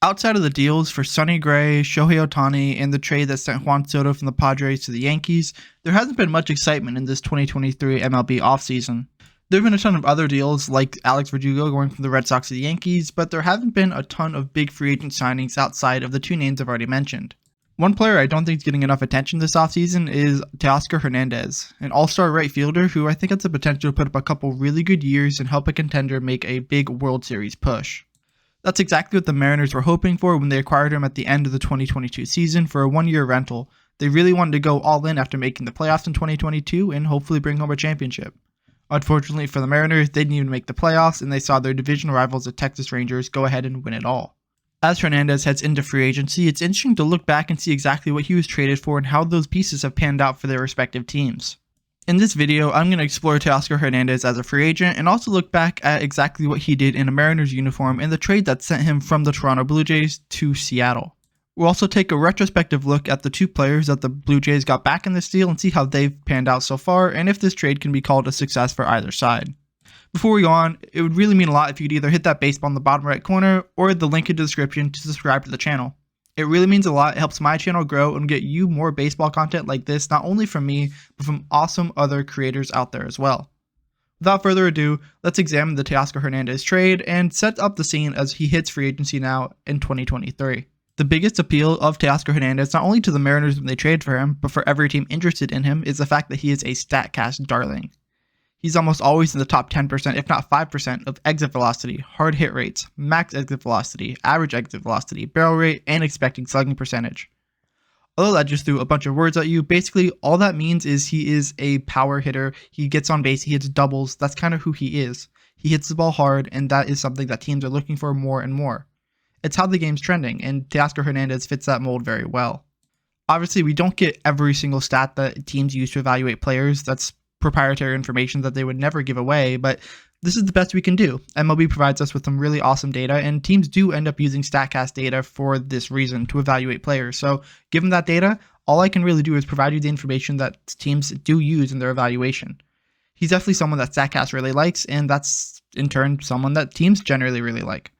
Outside of the deals for Sonny Gray, Shohei Ohtani, and the trade that sent Juan Soto from the Padres to the Yankees, there hasn't been much excitement in this 2023 MLB offseason. There have been a ton of other deals like Alex Verdugo going from the Red Sox to the Yankees, but there haven't been a ton of big free agent signings outside of the two names I've already mentioned. One player I don't think is getting enough attention this offseason is Teoscar Hernandez, an all-star right fielder who I think has the potential to put up a couple really good years and help a contender make a big World Series push. That's exactly what the Mariners were hoping for when they acquired him at the end of the 2022 season for a one-year rental. They really wanted to go all in after making the playoffs in 2022 and hopefully bring home a championship. Unfortunately for the Mariners, they didn't even make the playoffs, and they saw their division rivals, the Texas Rangers, go ahead and win it all. As Hernandez heads into free agency, it's interesting to look back and see exactly what he was traded for and how those pieces have panned out for their respective teams. In this video, I'm going to explore Teoscar Hernandez as a free agent and also look back at exactly what he did in a Mariners uniform in the trade that sent him from the Toronto Blue Jays to Seattle. We'll also take a retrospective look at the two players that the Blue Jays got back in this deal and see how they've panned out so far and if this trade can be called a success for either side. Before we go on, it would really mean a lot if you could either hit that baseball in the bottom right corner or the link in the description to subscribe to the channel. It really means a lot. It helps my channel grow and get you more baseball content like this, not only from me, but from awesome other creators out there as well. Without further ado, let's examine the Teoscar Hernandez trade and set up the scene as he hits free agency now in 2023. The biggest appeal of Teoscar Hernandez, not only to the Mariners when they traded for him, but for every team interested in him, is the fact that he is a StatCast darling. He's almost always in the top 10%, if not 5%, of exit velocity, hard hit rates, max exit velocity, average exit velocity, barrel rate, and expected slugging percentage. Although that just threw a bunch of words at you, basically all that means is he is a power hitter. He gets on base, he hits doubles. That's kind of who he is. He hits the ball hard, and that is something that teams are looking for more and more. It's how the game's trending, and Teoscar Hernandez fits that mold very well. Obviously, we don't get every single stat that teams use to evaluate players. That's proprietary information that they would never give away, but this is the best we can do. MLB provides us with some really awesome data, and teams do end up using StatCast data for this reason, to evaluate players. So given that data, all I can really do is provide you the information that teams do use in their evaluation. He's definitely someone that StatCast really likes, and that's in turn someone that teams generally really like.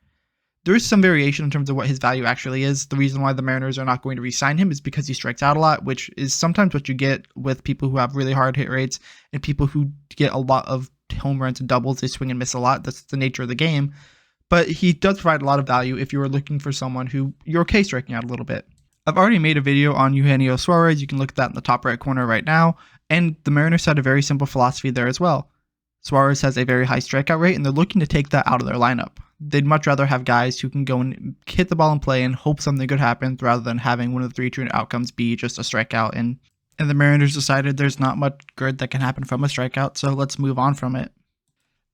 There is some variation in terms of what his value actually is. The reason why the Mariners are not going to re-sign him is because he strikes out a lot, which is sometimes what you get with people who have really hard hit rates and people who get a lot of home runs and doubles. They swing and miss a lot. That's the nature of the game. But he does provide a lot of value if you are looking for someone who you're okay striking out a little bit. I've already made a video on Eugenio Suarez. You can look at that in the top right corner right now. And the Mariners had a very simple philosophy there as well. Suarez has a very high strikeout rate, and they're looking to take that out of their lineup. They'd much rather have guys who can go and hit the ball in play and hope something good happens rather than having one of the three true outcomes be just a strikeout. And the Mariners decided there's not much good that can happen from a strikeout, so let's move on from it.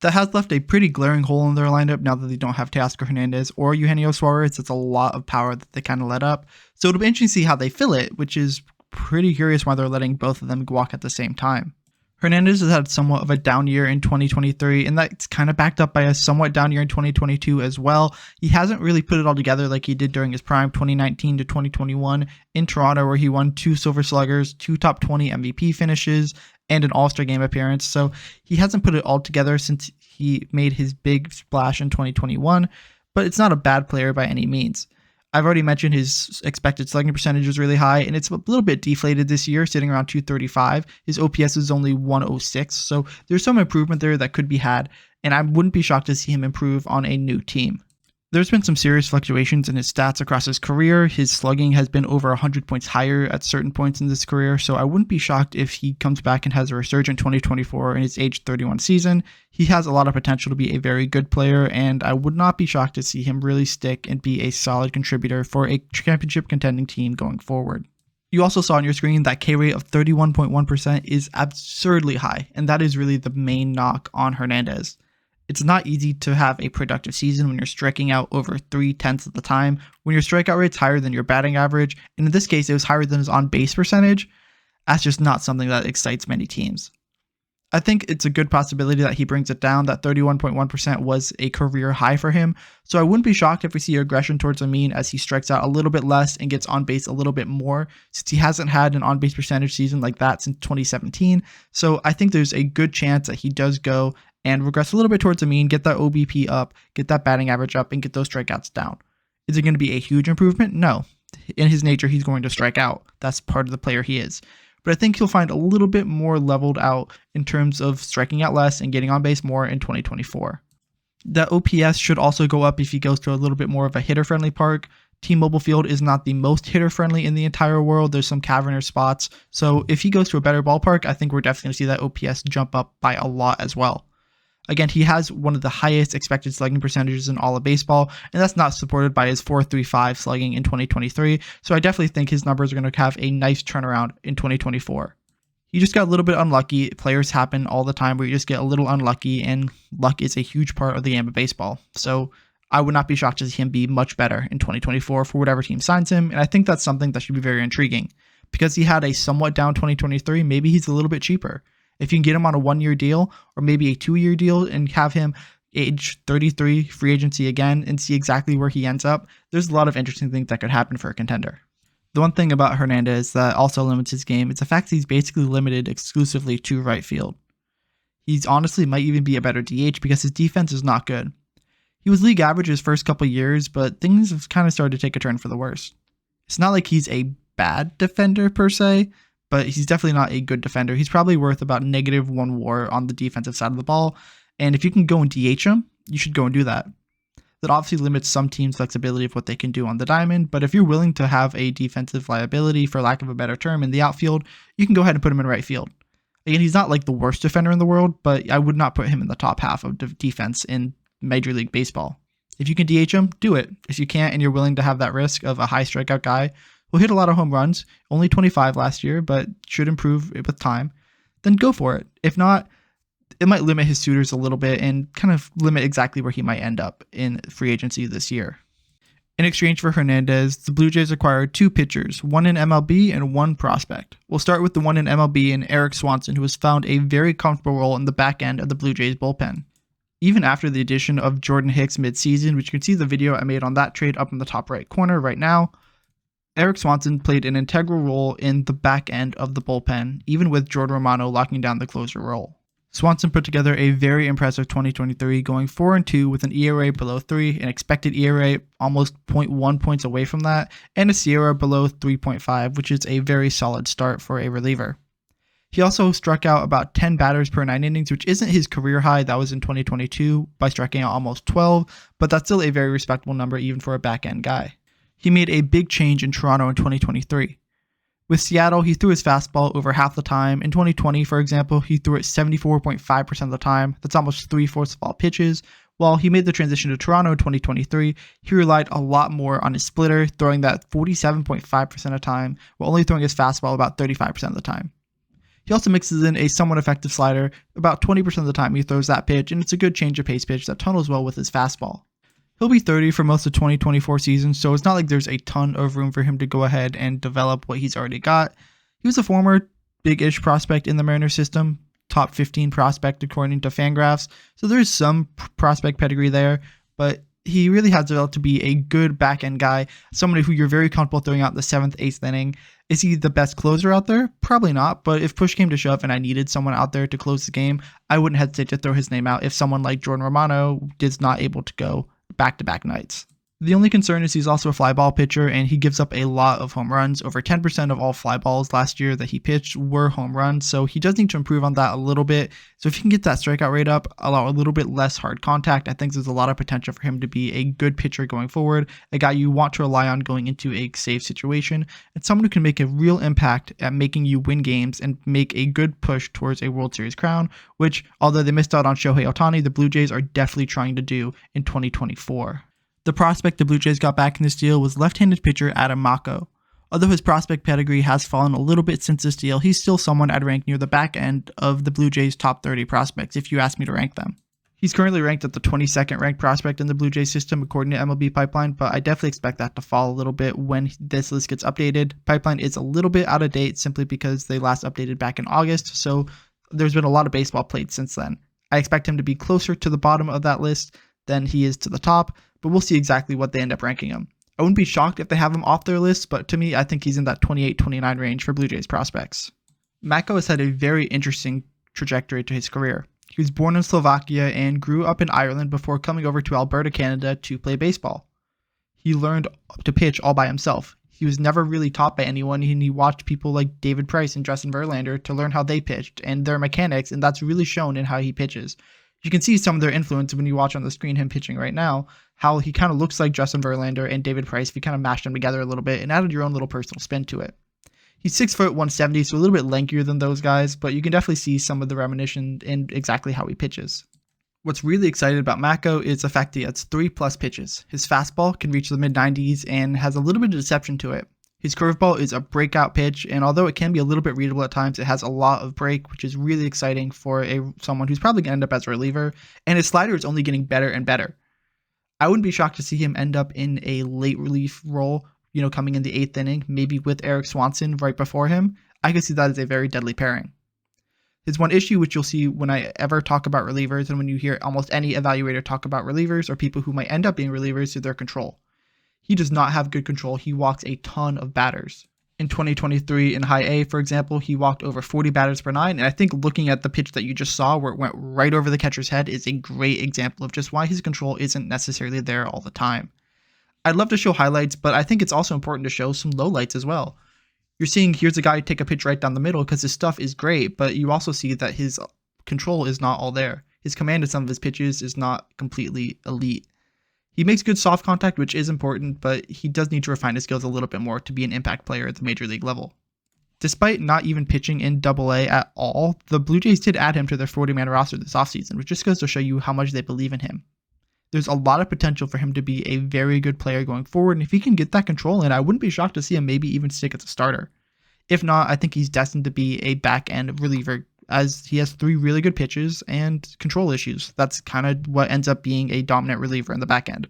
That has left a pretty glaring hole in their lineup now that they don't have Teoscar Hernandez or Eugenio Suarez. It's a lot of power that they kind of let up. So it'll be interesting to see how they fill it, which is pretty curious why they're letting both of them walk at the same time. Hernandez has had somewhat of a down year in 2023, and that's kind of backed up by a somewhat down year in 2022 as well. He hasn't really put it all together like he did during his prime 2019 to 2021 in Toronto, where he won 2 Silver Sluggers, 2 top 20 MVP finishes, and an All-Star game appearance. So he hasn't put it all together since he made his big splash in 2021, but it's not a bad player by any means. I've already mentioned his expected slugging percentage is really high, and it's a little bit deflated this year, sitting around 235. His OPS is only 106, so there's some improvement there that could be had, and I wouldn't be shocked to see him improve on a new team. There's been some serious fluctuations in his stats across his career. His slugging has been over 100 points higher at certain points in this career, so I wouldn't be shocked if he comes back and has a resurgent 2024 in his age 31 season. He has a lot of potential to be a very good player, and I would not be shocked to see him really stick and be a solid contributor for a championship contending team going forward. You also saw on your screen that K rate of 31.1% is absurdly high, and that is really the main knock on Hernandez. It's not easy to have a productive season when you're striking out over 3/10 of the time, when your strikeout rate's higher than your batting average, and in this case it was higher than his on-base percentage. That's just not something that excites many teams. I think it's a good possibility that he brings it down. That 31.1% was a career high for him, so I wouldn't be shocked if we see aggression towards the mean as he strikes out a little bit less and gets on base a little bit more, since he hasn't had an on-base percentage season like that since 2017. So I think there's a good chance that he does go and regress a little bit towards the mean, get that OBP up, get that batting average up, and get those strikeouts down. Is it going to be a huge improvement? No. In his nature, he's going to strike out. That's part of the player he is. But I think he'll find a little bit more leveled out in terms of striking out less and getting on base more in 2024. The OPS should also go up if he goes to a little bit more of a hitter-friendly park. T-Mobile Field is not the most hitter-friendly in the entire world. There's some cavernous spots. So if he goes to a better ballpark, I think we're definitely going to see that OPS jump up by a lot as well. Again, he has one of the highest expected slugging percentages in all of baseball, and that's not supported by his .435 slugging in 2023. So I definitely think his numbers are going to have a nice turnaround in 2024. He just got a little bit unlucky. Players happen all the time where you just get a little unlucky, and luck is a huge part of the game of baseball. So I would not be shocked to see him be much better in 2024 for whatever team signs him, and I think that's something that should be very intriguing. Because he had a somewhat down 2023, maybe he's a little bit cheaper. If you can get him on a 1-year deal or maybe a 2-year deal and have him age 33, free agency again, and see exactly where he ends up, there's a lot of interesting things that could happen for a contender. The one thing about Hernandez that also limits his game is the fact that he's basically limited exclusively to right field. He's honestly might even be a better DH because his defense is not good. He was league average his first couple years, but things have kind of started to take a turn for the worse. It's not like he's a bad defender per se, but he's definitely not a good defender. He's probably worth about -1 WAR on the defensive side of the ball, and if you can go and DH him, you should go and do that. That obviously limits some teams' flexibility of what they can do on the diamond, but if you're willing to have a defensive liability, for lack of a better term, in the outfield, you can go ahead and put him in right field. Again, he's not like the worst defender in the world, but I would not put him in the top half of defense in Major League Baseball. If you can DH him, do it. If you can't and you're willing to have that risk of a high strikeout guy who hit a lot of home runs, only 25 last year, but should improve with time, then go for it. If not, it might limit his suitors a little bit and kind of limit exactly where he might end up in free agency this year. In exchange for Hernandez, the Blue Jays acquired 2 pitchers, one in MLB and 1 prospect. We'll start with the one in MLB and Erik Swanson, who has found a very comfortable role in the back end of the Blue Jays bullpen. Even after the addition of Jordan Hicks mid-season, which you can see the video I made on that trade up in the top right corner right now, Erik Swanson played an integral role in the back end of the bullpen, even with Jordan Romano locking down the closer role. Swanson put together a very impressive 2023, going 4-2 with an ERA below 3, an expected ERA almost 0.1 points away from that, and a SIERA below 3.5, which is a very solid start for a reliever. He also struck out about 10 batters per 9 innings, which isn't his career high. That was in 2022 by striking out almost 12, but that's still a very respectable number even for a back-end guy. He made a big change in Toronto in 2023. With Seattle, he threw his fastball over half the time. In 2020, for example, he threw it 74.5% of the time. That's almost 3/4 of all pitches. While he made the transition to Toronto in 2023, he relied a lot more on his splitter, throwing that 47.5% of the time, while only throwing his fastball about 35% of the time. He also mixes in a somewhat effective slider. About 20% of the time he throws that pitch, and it's a good change of pace pitch that tunnels well with his fastball. He'll be 30 for most of 2024 season, so it's not like there's a ton of room for him to go ahead and develop what he's already got. He was a former big-ish prospect in the Mariners system, top 15 prospect according to Fangraphs, so there's some prospect pedigree there, but he really has developed to be a good back-end guy, somebody who you're very comfortable throwing out the 7th, 8th inning. Is he the best closer out there? Probably not, but if push came to shove and I needed someone out there to close the game, I wouldn't hesitate to throw his name out if someone like Jordan Romano is not able to go back-to-back nights. The only concern is he's also a fly ball pitcher, and he gives up a lot of home runs. Over 10% of all fly balls last year that he pitched were home runs, so he does need to improve on that a little bit. So if he can get that strikeout rate up, allow a little bit less hard contact, I think there's a lot of potential for him to be a good pitcher going forward, a guy you want to rely on going into a safe situation, and someone who can make a real impact at making you win games and make a good push towards a World Series crown, which, although they missed out on Shohei Ohtani, the Blue Jays are definitely trying to do in 2024. The prospect the Blue Jays got back in this deal was left-handed pitcher Macko. Although his prospect pedigree has fallen a little bit since this deal, he's still someone I'd rank near the back end of the Blue Jays' top 30 prospects if you ask me to rank them. He's currently ranked at the 22nd ranked prospect in the Blue Jays system according to MLB Pipeline, but I definitely expect that to fall a little bit when this list gets updated. Pipeline is a little bit out of date simply because they last updated back in August, so there's been a lot of baseball played since then. I expect him to be closer to the bottom of that list than he is to the top, but we'll see exactly what they end up ranking him. I wouldn't be shocked if they have him off their list, but to me, I think he's in that 28-29 range for Blue Jays prospects. Macko has had a very interesting trajectory to his career. He was born in Slovakia and grew up in Ireland before coming over to Alberta, Canada to play baseball. He learned to pitch all by himself. He was never really taught by anyone, and he watched people like David Price and Justin Verlander to learn how they pitched and their mechanics, and that's really shown in how he pitches. You can see some of their influence when you watch on the screen him pitching right now, how he kind of looks like Justin Verlander and David Price if you kind of mashed them together a little bit and added your own little personal spin to it. He's 6 foot 170, so a little bit lankier than those guys, but you can definitely see some of the reminiscence in exactly how he pitches. What's really exciting about Macko is the fact that he has 3+ pitches. His fastball can reach the mid-90s and has a little bit of deception to it. His curveball is a breakout pitch, and although it can be a little bit readable at times, it has a lot of break, which is really exciting for someone who's probably going to end up as a reliever, and his slider is only getting better and better. I wouldn't be shocked to see him end up in a late relief role, coming in the 8th inning, maybe with Erik Swanson right before him. I could see that as a very deadly pairing. His one issue, which you'll see when I ever talk about relievers and when you hear almost any evaluator talk about relievers or people who might end up being relievers, is their control. He does not have good control. He walks a ton of batters. In 2023 in high A, for example, he walked over 40 batters per 9, and I think looking at the pitch that you just saw where it went right over the catcher's head is a great example of just why his control isn't necessarily there all the time. I'd love to show highlights, but I think it's also important to show some lowlights as well. You're seeing here's a guy take a pitch right down the middle because his stuff is great, but you also see that his control is not all there. His command of some of his pitches is not completely elite. He makes good soft contact, which is important, but he does need to refine his skills a little bit more to be an impact player at the major league level. Despite not even pitching in AA at all, the Blue Jays did add him to their 40-man roster this offseason, which just goes to show you how much they believe in him. There's a lot of potential for him to be a very good player going forward, and if he can get that control in, I wouldn't be shocked to see him maybe even stick as a starter. If not, I think he's destined to be a back-end reliever, as he has 3 really good pitches and control issues. That's kind of what ends up being a dominant reliever in the back end.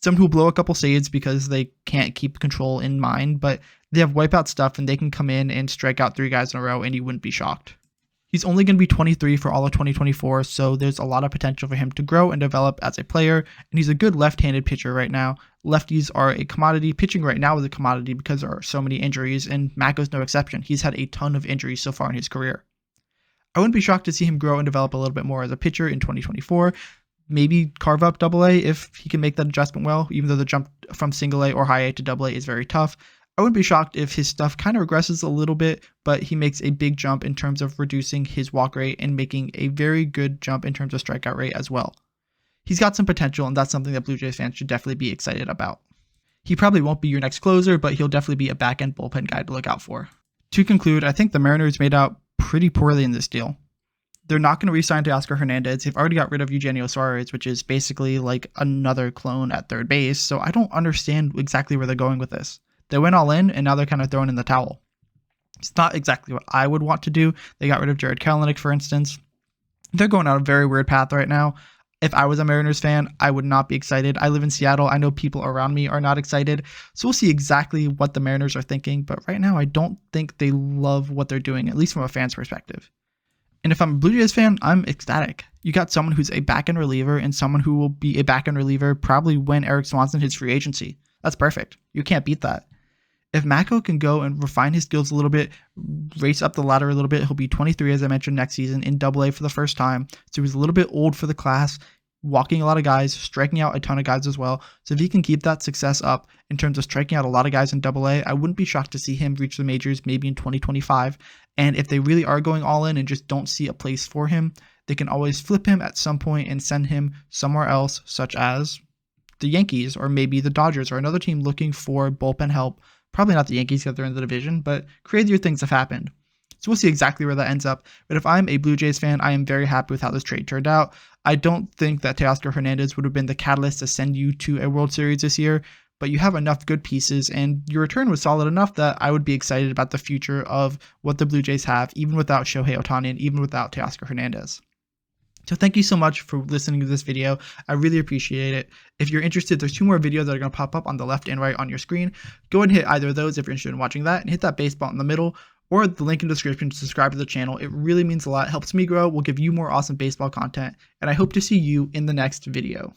Someone who blow a couple saves because they can't keep control in mind, but they have wipeout stuff and they can come in and strike out 3 guys in a row and you wouldn't be shocked. He's only going to be 23 for all of 2024, so there's a lot of potential for him to grow and develop as a player, and he's a good left-handed pitcher right now. Lefties are a commodity. Pitching right now is a commodity because there are so many injuries, and Macko's no exception. He's had a ton of injuries so far in his career. I wouldn't be shocked to see him grow and develop a little bit more as a pitcher in 2024. Maybe carve up AA if he can make that adjustment well, even though the jump from single A or high A to AA is very tough. I wouldn't be shocked if his stuff kind of regresses a little bit, but he makes a big jump in terms of reducing his walk rate and making a very good jump in terms of strikeout rate as well. He's got some potential, and that's something that Blue Jays fans should definitely be excited about. He probably won't be your next closer, but he'll definitely be a back-end bullpen guy to look out for. To conclude, I think the Mariners made out pretty poorly in this deal. They're not going to re-sign Teoscar Hernandez. They've already got rid of Eugenio Suarez, which is basically like another clone at third base, so I don't understand exactly where they're going with this. They went all in, and now they're kind of throwing in the towel. It's not exactly what I would want to do. They got rid of Jared Kelenic, for instance. They're going on a very weird path right now. If I was a Mariners fan, I would not be excited. I live in Seattle. I know people around me are not excited. So we'll see exactly what the Mariners are thinking. But right now, I don't think they love what they're doing, at least from a fan's perspective. And if I'm a Blue Jays fan, I'm ecstatic. You got someone who's a back-end reliever and someone who will be a back-end reliever probably when Erik Swanson hits free agency. That's perfect. You can't beat that. If Macko can go and refine his skills a little bit, race up the ladder a little bit, he'll be 23, as I mentioned, next season in AA for the first time. So he's a little bit old for the class, walking a lot of guys, striking out a ton of guys as well. So if he can keep that success up in terms of striking out a lot of guys in AA, I wouldn't be shocked to see him reach the majors maybe in 2025. And if they really are going all in and just don't see a place for him, they can always flip him at some point and send him somewhere else, such as the Yankees or maybe the Dodgers or another team looking for bullpen help. Probably not the Yankees because they're in the division, but crazier things have happened. So we'll see exactly where that ends up. But if I'm a Blue Jays fan, I am very happy with how this trade turned out. I don't think that Teoscar Hernandez would have been the catalyst to send you to a World Series this year, but you have enough good pieces, and your return was solid enough that I would be excited about the future of what the Blue Jays have, even without Shohei Ohtani and even without Teoscar Hernandez. So thank you so much for listening to this video. I really appreciate it. If you're interested, there's 2 more videos that are going to pop up on the left and right on your screen. Go ahead and hit either of those if you're interested in watching that, and hit that baseball in the middle or the link in the description to subscribe to the channel. It really means a lot. It helps me grow. We'll give you more awesome baseball content, and I hope to see you in the next video.